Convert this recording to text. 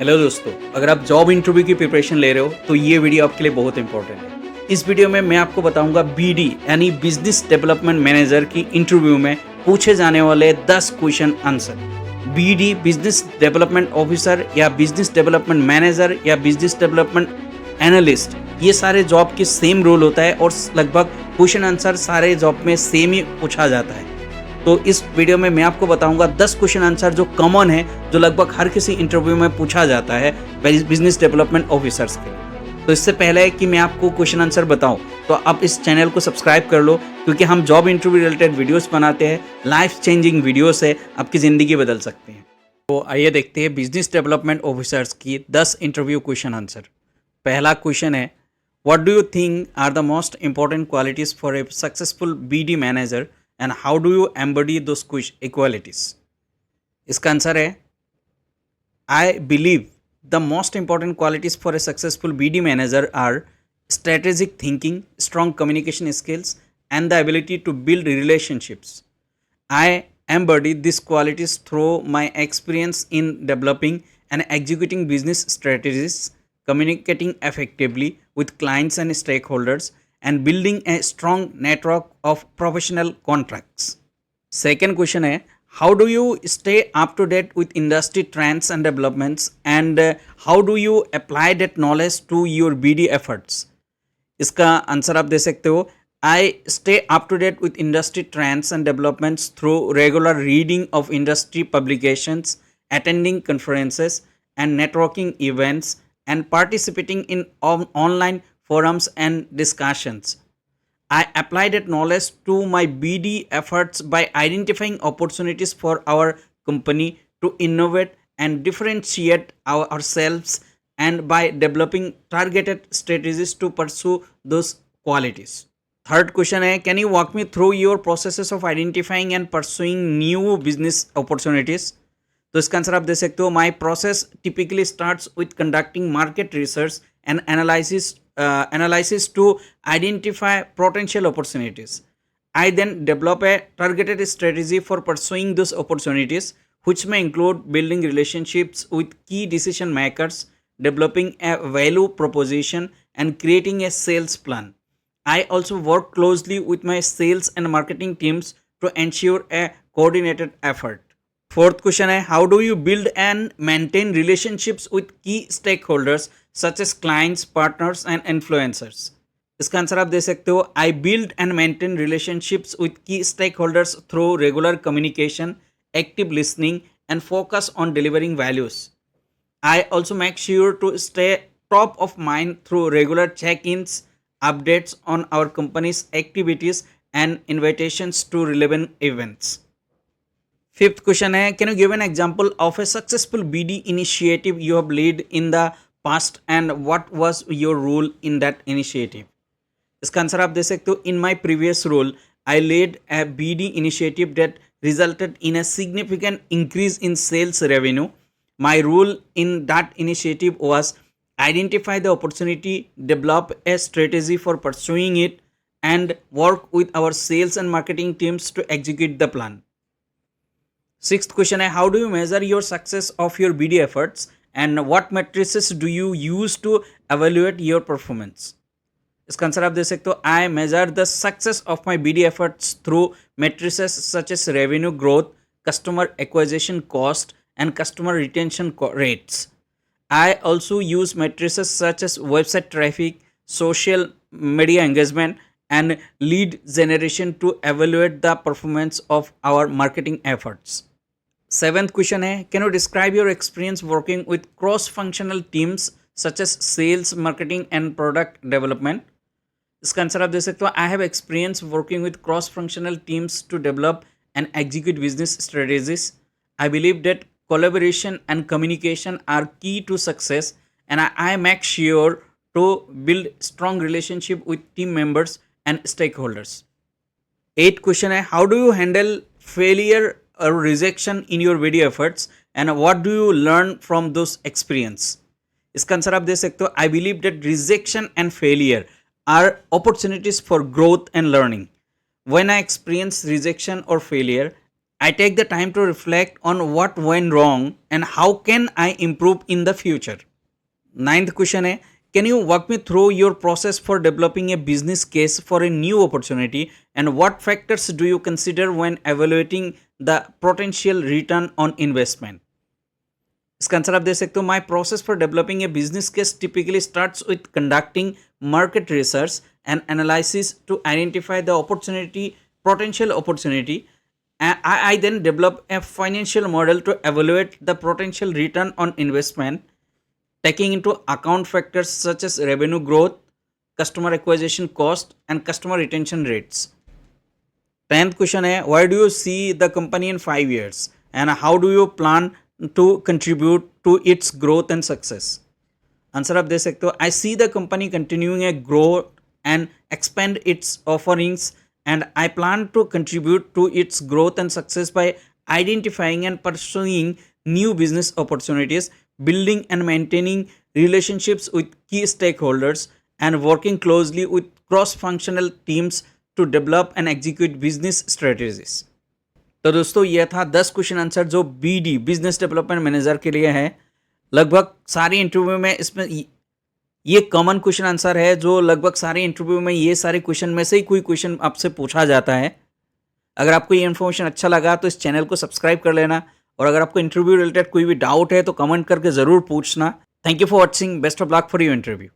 Hello दोस्तों, अगर आप जॉब इंटरव्यू की प्रिपरेशन ले रहे हो तो ये वीडियो आपके लिए बहुत इंपॉर्टेंट है। इस वीडियो में मैं आपको बताऊंगा बीडी यानी बिजनेस डेवलपमेंट मैनेजर की इंटरव्यू में पूछे जाने वाले 10 question answer. BD business development officer या बिजनेस डेवलपमेंट मैनेजर या बिजनेस डेवलपमेंट एनालिस्ट, ये सारे जॉब की सेम रोल होता है और लगभग क्वेश्चन आंसर सारे जॉब में सेम ही पूछा जाता है। तो इस वीडियो में मैं आपको बताऊंगा 10 क्वेश्चन आंसर जो कॉमन है, जो लगभग हर किसी इंटरव्यू में पूछा जाता है बिजनेस डेवलपमेंट ऑफिसर्स के। तो इससे पहले कि मैं आपको क्वेश्चन आंसर बताऊं तो आप इस चैनल को सब्सक्राइब कर लो, क्योंकि हम जॉब इंटरव्यू रिलेटेड वीडियोस बनाते हैं। लाइफ चेंजिंग वीडियोस है, आपकी ज़िंदगी बदल सकते हैं। तो आइए देखते हैं बिजनेस डेवलपमेंट ऑफिसर्स की 10 इंटरव्यू क्वेश्चन आंसर। पहला क्वेश्चन है, what do you think are the most important qualities for a successful BD manager and how do you embody those equalities? इसका आंसर है, I believe the most important qualities for a successful BD manager are strategic thinking, strong communication skills, and the ability to build relationships. I embody these qualities through my experience in developing and executing business strategies, communicating effectively with clients and stakeholders, and building a strong network of professional contacts. Second question है, how do you stay up to date with industry trends and developments, and how do you apply that knowledge to your BD efforts? इसका answer आप दे सकते हो, I stay up to date with industry trends and developments through regular reading of industry publications, attending conferences and networking events, and participating in online forums and discussions. I apply that knowledge to my BD efforts by identifying opportunities for our company to innovate and differentiate ourselves, and by developing targeted strategies to pursue those qualities. Third question है, can you walk me through your processes of identifying and pursuing new business opportunities? तो इसका answer आप दे सकते हो, my process typically starts with conducting market research and analysis to identify potential opportunities. I then develop a targeted strategy for pursuing those opportunities, which may include building relationships with key decision makers, developing a value proposition, and creating a sales plan. I also work closely with my sales and marketing teams to ensure a coordinated effort. Fourth question है, how do you build and maintain relationships with key stakeholders such as clients, partners and influencers? इसका answer आप दे सकते हो, I build and maintain relationships with key stakeholders through regular communication, active listening and focus on delivering values. I also make sure to stay top of mind through regular check-ins, updates on our company's activities and invitations to relevant events. Fifth question है, can you give an example of a successful BD initiative you have led in the past and what was your role in that initiative? इसका answer आप दे सकते हो, in my previous role I led a BD initiative that resulted in a significant increase in sales revenue. My role in that initiative was identify the opportunity, develop a strategy for pursuing it, and work with our sales and marketing teams to execute the plan. Sixth question है, how do you measure your success of your BD efforts and what matrices do you use to evaluate your performance? इसका answer आप दे सकते हो, I measure the success of my BD efforts through matrices such as revenue growth, customer acquisition cost and customer retention rates. I also use matrices such as website traffic, social media engagement and lead generation to evaluate the performance of our marketing efforts. Seventh question है, can you describe your experience working with cross-functional teams such as sales, marketing and product development? इसका answer आप दे सकते हो, I have experience working with cross-functional teams to develop and execute business strategies. I believe that collaboration and communication are key to success, and I make sure to build strong relationship with team members and stakeholders. Eighth question है, how do you handle failure or rejection in your video efforts and what do you learn from those experience? इसका answer आप दे सकते हो, I believe that rejection and failure are opportunities for growth and learning. When I experience rejection or failure, I take the time to reflect on what went wrong and how can I improve in the future. Ninth question है, can you walk me through your process for developing a business case for a new opportunity and what factors do you consider when evaluating the potential return on investment? इसका answer आप दे सकते हो, my process for developing a business case typically starts with conducting market research and analysis to identify the opportunity potential opportunity. I then develop a financial model to evaluate the potential return on investment, taking into account factors such as revenue growth, customer acquisition cost, and customer retention rates. 10th question है, where do you see the company in 5 years and how do you plan to contribute to its growth and success? Answer आप दे सकते हो, I see the company continuing a grow and expand its offerings and I plan to contribute to its growth and success by identifying and pursuing new business opportunities, building and maintaining relationships with key stakeholders, and working closely with cross-functional teams to develop and execute business strategies. तो दोस्तों ये था 10 question answer जो BD business development manager के लिए है. लगभग सारी इंटरव्यू में इसमें ये कॉमन क्वेश्चन आंसर है जो लगभग सारे इंटरव्यू में ये सारे क्वेश्चन में से ही कोई क्वेश्चन आपसे पूछा जाता है. अगर आपको ये इन्फॉर्मेशन अच्छा लगा तो इस चैनल को सब्सक्राइब कर लेना और अगर आपको इंटरव्यू रिलेटेड कोई भी डाउट है तो कमेंट करके ज़रूर पूछना. Thank you for watching. Best of luck for your interview.